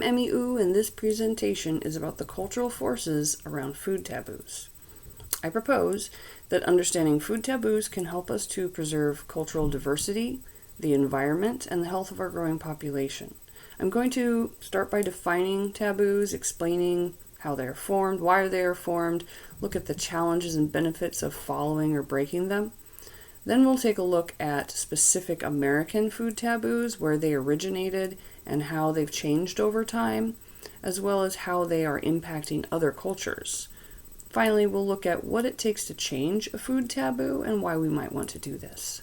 Emmy Oo, and this presentation is about the cultural forces around food taboos. I propose that understanding food taboos can help us to preserve cultural diversity, the environment, and the health of our growing population. I'm going to start by defining taboos, explaining how they are formed, why they are formed, look at the challenges and benefits of following or breaking them. Then we'll take a look at specific American food taboos, where they originated and how they've changed over time, as well as how they are impacting other cultures. Finally, we'll look at what it takes to change a food taboo and why we might want to do this.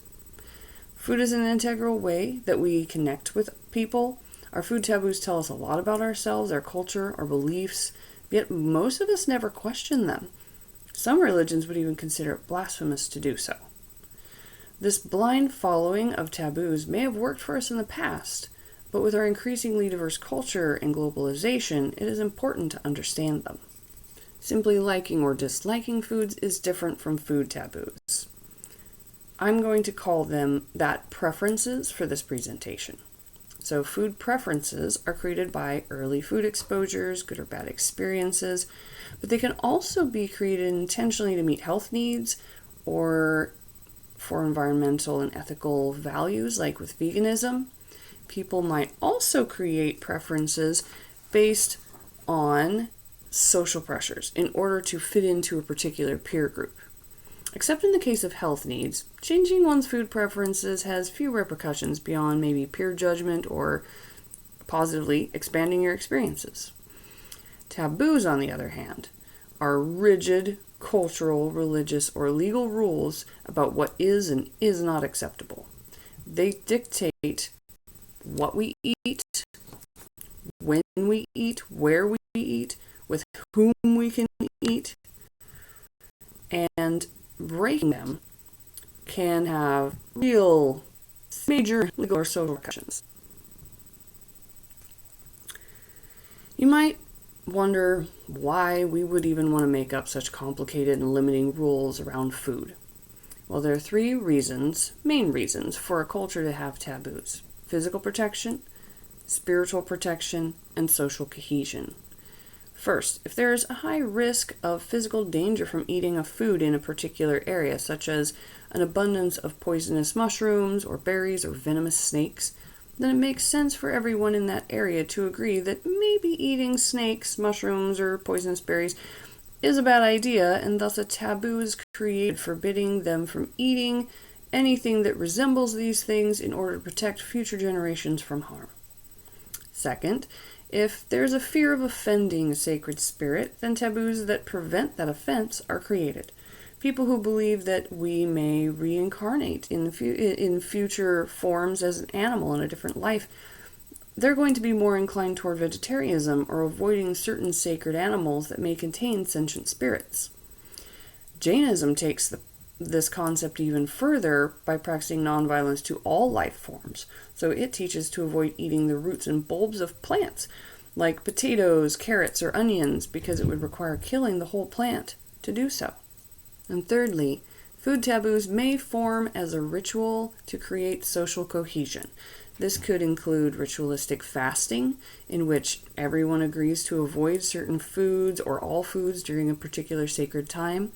Food is an integral way that we connect with people. Our food taboos tell us a lot about ourselves, our culture, our beliefs, yet most of us never question them. Some religions would even consider it blasphemous to do so. This blind following of taboos may have worked for us in the past, but with our increasingly diverse culture and globalization, it is important to understand them. Simply liking or disliking foods is different from food taboos. I'm going to call them preferences for this presentation. So food preferences are created by early food exposures, good or bad experiences, but they can also be created intentionally to meet health needs or for environmental and ethical values, like with veganism. People might also create preferences based on social pressures in order to fit into a particular peer group. Except in the case of health needs, changing one's food preferences has few repercussions beyond maybe peer judgment or positively expanding your experiences. Taboos, on the other hand, are rigid cultural, religious, or legal rules about what is and is not acceptable. They dictate what we eat, when we eat, where we eat, with whom we can eat, and breaking them can have real major legal or social repercussions. You might wonder why we would even want to make up such complicated and limiting rules around food. Well, there are three main reasons for a culture to have taboos: physical protection, spiritual protection, and social cohesion. First, if there is a high risk of physical danger from eating a food in a particular area, such as an abundance of poisonous mushrooms or berries or venomous snakes, then it makes sense for everyone in that area to agree that maybe eating snakes, mushrooms, or poisonous berries is a bad idea, and thus a taboo is created forbidding them from eating anything that resembles these things in order to protect future generations from harm. Second, if there's a fear of offending a sacred spirit, then taboos that prevent that offense are created. People who believe that we may reincarnate in future forms as an animal in a different life, they're going to be more inclined toward vegetarianism or avoiding certain sacred animals that may contain sentient spirits. Jainism takes this concept even further by practicing nonviolence to all life forms. So it teaches to avoid eating the roots and bulbs of plants, like potatoes, carrots, or onions, because it would require killing the whole plant to do so. And thirdly, food taboos may form as a ritual to create social cohesion. This could include ritualistic fasting, in which everyone agrees to avoid certain foods or all foods during a particular sacred time,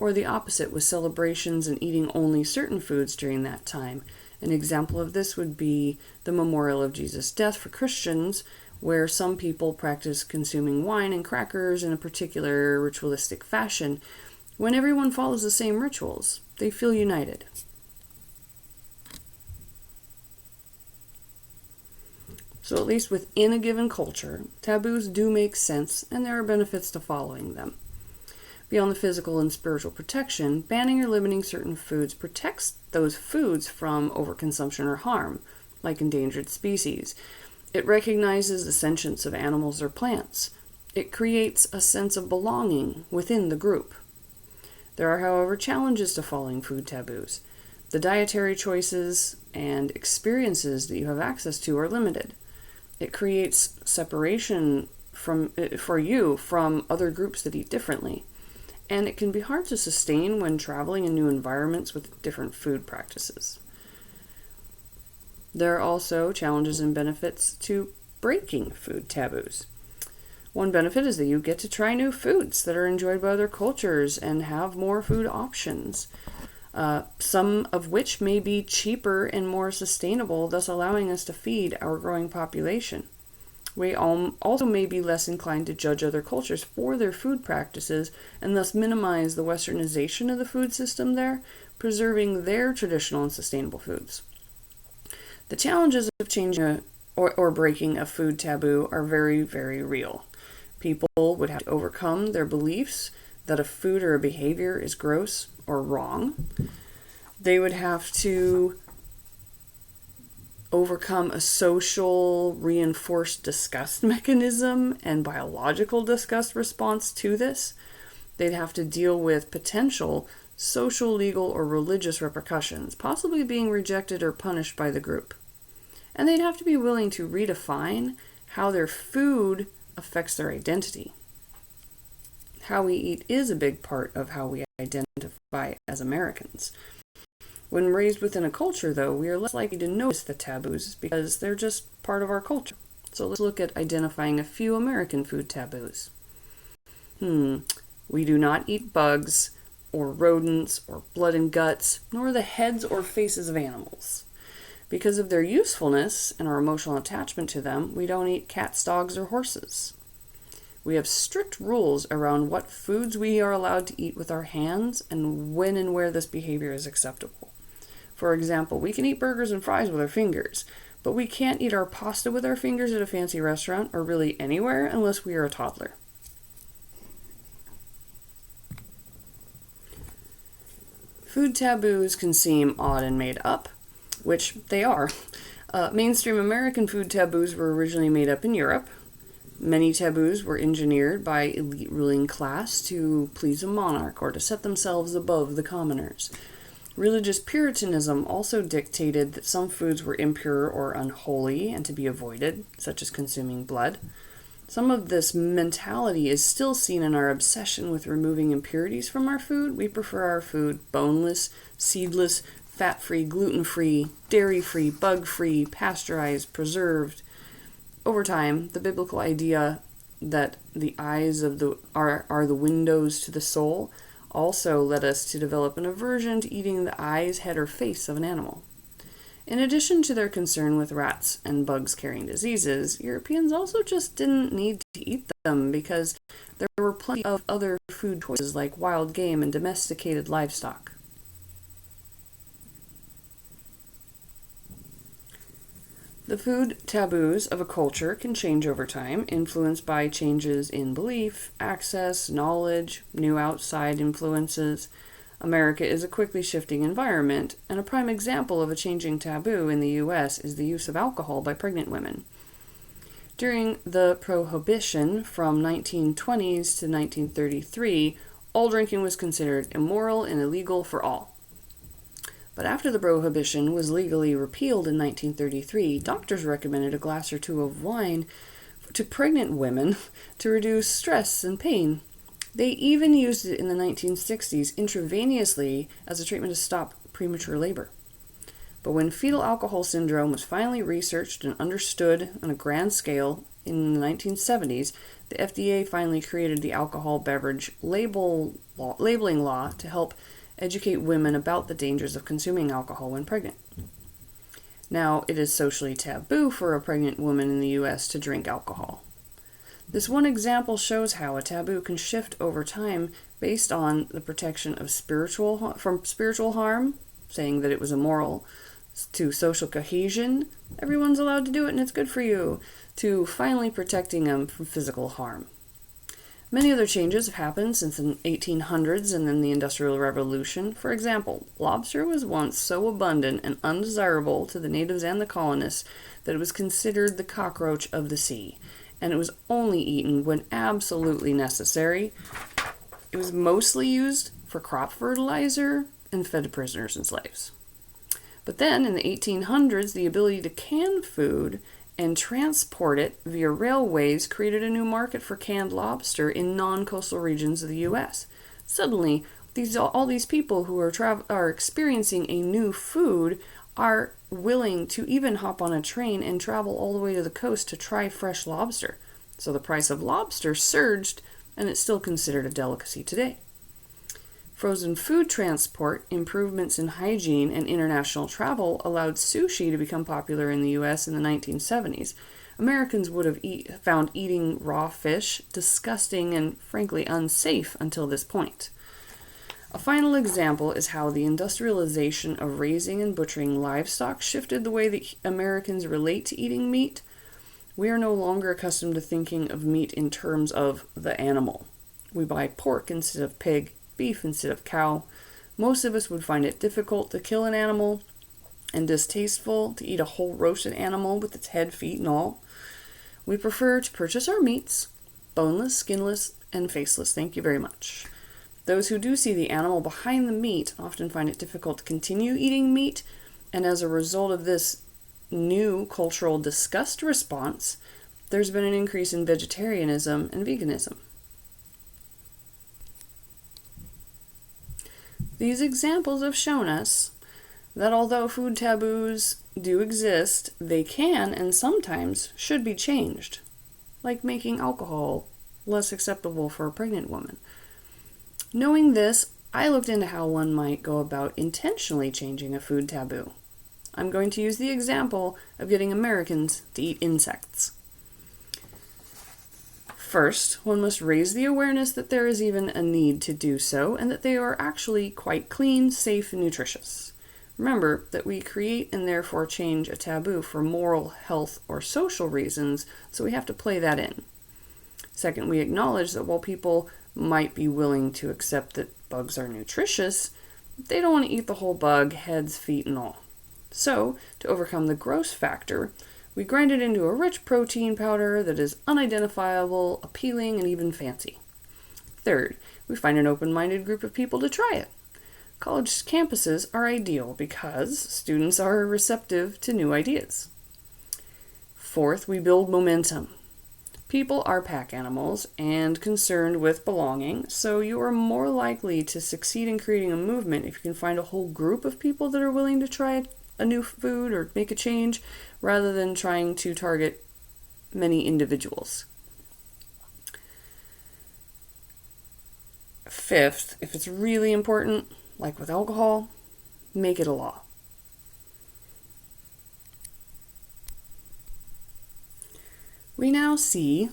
or the opposite with celebrations and eating only certain foods during that time. An example of this would be the memorial of Jesus' death for Christians, where some people practice consuming wine and crackers in a particular ritualistic fashion. When everyone follows the same rituals, they feel united. So at least within a given culture, taboos do make sense, and there are benefits to following them. Beyond the physical and spiritual protection, banning or limiting certain foods protects those foods from overconsumption or harm, like endangered species. It recognizes the sentience of animals or plants. It creates a sense of belonging within the group. There are, however, challenges to following food taboos. The dietary choices and experiences that you have access to are limited. It creates separation for you from other groups that eat differently. And it can be hard to sustain when traveling in new environments with different food practices. There are also challenges and benefits to breaking food taboos. One benefit is that you get to try new foods that are enjoyed by other cultures and have more food options, some of which may be cheaper and more sustainable, thus allowing us to feed our growing population. We also may be less inclined to judge other cultures for their food practices and thus minimize the westernization of the food system there, preserving their traditional and sustainable foods. The challenges of changing or breaking a food taboo are very, very real. People would have to overcome their beliefs that a food or a behavior is gross or wrong. They would have to overcome a social reinforced disgust mechanism and biological disgust response to this. They'd have to deal with potential social, legal, or religious repercussions, possibly being rejected or punished by the group. And they'd have to be willing to redefine how their food affects their identity. How we eat is a big part of how we identify as Americans. When raised within a culture, though, we are less likely to notice the taboos because they're just part of our culture. So let's look at identifying a few American food taboos. We do not eat bugs or rodents or blood and guts, nor the heads or faces of animals. Because of their usefulness and our emotional attachment to them, we don't eat cats, dogs, or horses. We have strict rules around what foods we are allowed to eat with our hands and when and where this behavior is acceptable. For example, we can eat burgers and fries with our fingers, but we can't eat our pasta with our fingers at a fancy restaurant or really anywhere unless we are a toddler. Food taboos can seem odd and made up, which they are. Mainstream American food taboos were originally made up in Europe. Many taboos were engineered by elite ruling class to please a monarch or to set themselves above the commoners. Religious Puritanism also dictated that some foods were impure or unholy and to be avoided, such as consuming blood. Some of this mentality is still seen in our obsession with removing impurities from our food. We prefer our food boneless, seedless, fat-free, gluten-free, dairy-free, bug-free, pasteurized, preserved. Over time, the biblical idea that the eyes are the windows to the soul also led us to develop an aversion to eating the eyes, head, or face of an animal. In addition to their concern with rats and bugs carrying diseases, Europeans also just didn't need to eat them because there were plenty of other food choices like wild game and domesticated livestock. The food taboos of a culture can change over time, influenced by changes in belief, access, knowledge, new outside influences. America is a quickly shifting environment, and a prime example of a changing taboo in the U.S. is the use of alcohol by pregnant women. During the Prohibition from 1920s to 1933, all drinking was considered immoral and illegal for all. But after the Prohibition was legally repealed in 1933, doctors recommended a glass or two of wine to pregnant women to reduce stress and pain. They even used it in the 1960s intravenously as a treatment to stop premature labor. But when fetal alcohol syndrome was finally researched and understood on a grand scale in the 1970s, the FDA finally created the alcohol beverage labeling law to help educate women about the dangers of consuming alcohol when pregnant. Now, it is socially taboo for a pregnant woman in the U.S. to drink alcohol. This one example shows how a taboo can shift over time based on the protection of from spiritual harm, saying that it was immoral, to social cohesion, everyone's allowed to do it and it's good for you, to finally protecting them from physical harm. Many other changes have happened since the 1800s and then the Industrial Revolution. For example, lobster was once so abundant and undesirable to the natives and the colonists that it was considered the cockroach of the sea, and it was only eaten when absolutely necessary. It was mostly used for crop fertilizer and fed to prisoners and slaves. But then, in the 1800s, the ability to can food and transport it via railways created a new market for canned lobster in non-coastal regions of the U.S. Suddenly, all these people who are experiencing a new food are willing to even hop on a train and travel all the way to the coast to try fresh lobster. So the price of lobster surged, and it's still considered a delicacy today. Frozen food transport, improvements in hygiene, and international travel allowed sushi to become popular in the US in the 1970s. Americans would have found eating raw fish disgusting and frankly unsafe until this point. A final example is how the industrialization of raising and butchering livestock shifted the way that Americans relate to eating meat. We are no longer accustomed to thinking of meat in terms of the animal. We buy pork instead of pig, beef instead of cow. Most of us would find it difficult to kill an animal and distasteful to eat a whole roasted animal with its head, feet, and all. We prefer to purchase our meats boneless, skinless, and faceless. Thank you very much. Those who do see the animal behind the meat often find it difficult to continue eating meat, and as a result of this new cultural disgust response, there's been an increase in vegetarianism and veganism. These examples have shown us that although food taboos do exist, they can and sometimes should be changed, like making alcohol less acceptable for a pregnant woman. Knowing this, I looked into how one might go about intentionally changing a food taboo. I'm going to use the example of getting Americans to eat insects. First, one must raise the awareness that there is even a need to do so and that they are actually quite clean, safe, and nutritious. Remember that we create and therefore change a taboo for moral, health, or social reasons, so we have to play that in. Second, we acknowledge that while people might be willing to accept that bugs are nutritious, they don't want to eat the whole bug, heads, feet, and all. So, to overcome the gross factor, we grind it into a rich protein powder that is unidentifiable, appealing, and even fancy. Third, we find an open-minded group of people to try it. College campuses are ideal because students are receptive to new ideas. Fourth, we build momentum. People are pack animals and concerned with belonging, so you are more likely to succeed in creating a movement if you can find a whole group of people that are willing to try a new food or make a change, rather than trying to target many individuals. Fifth, if it's really important, like with alcohol, make it a law. We now see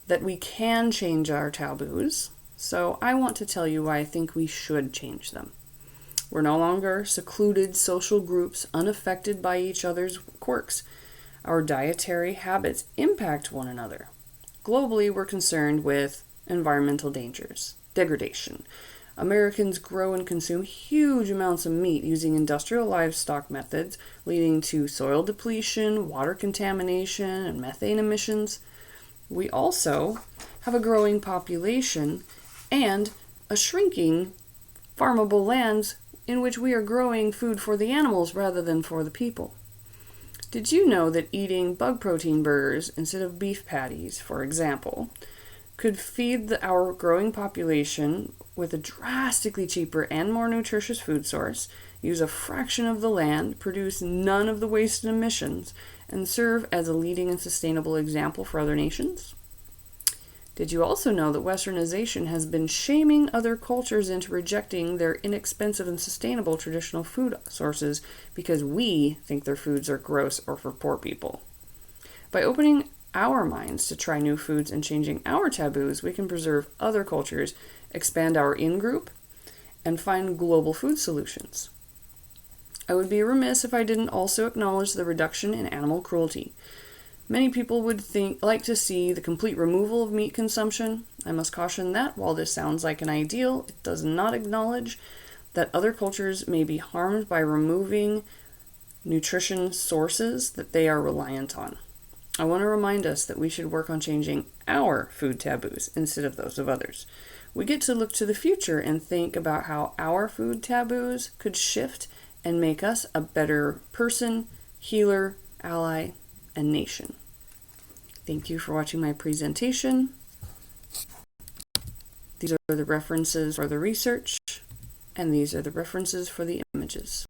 that we can change our taboos, so I want to tell you why I think we should change them. We're no longer secluded social groups unaffected by each other's quirks. Our dietary habits impact one another. Globally, we're concerned with environmental dangers, degradation. Americans grow and consume huge amounts of meat using industrial livestock methods, leading to soil depletion, water contamination, and methane emissions. We also have a growing population and a shrinking farmable lands in which we are growing food for the animals rather than for the people. Did you know that eating bug protein burgers instead of beef patties, for example, could feed our growing population with a drastically cheaper and more nutritious food source, use a fraction of the land, produce none of the waste and emissions, and serve as a leading and sustainable example for other nations? Did you also know that Westernization has been shaming other cultures into rejecting their inexpensive and sustainable traditional food sources because we think their foods are gross or for poor people? By opening our minds to try new foods and changing our taboos, we can preserve other cultures, expand our in-group, and find global food solutions. I would be remiss if I didn't also acknowledge the reduction in animal cruelty. Many people would like to see the complete removal of meat consumption. I must caution that while this sounds like an ideal, it does not acknowledge that other cultures may be harmed by removing nutrition sources that they are reliant on. I want to remind us that we should work on changing our food taboos instead of those of others. We get to look to the future and think about how our food taboos could shift and make us a better person, healer, ally, and nation. Thank you for watching my presentation. These are the references for the research, and these are the references for the images.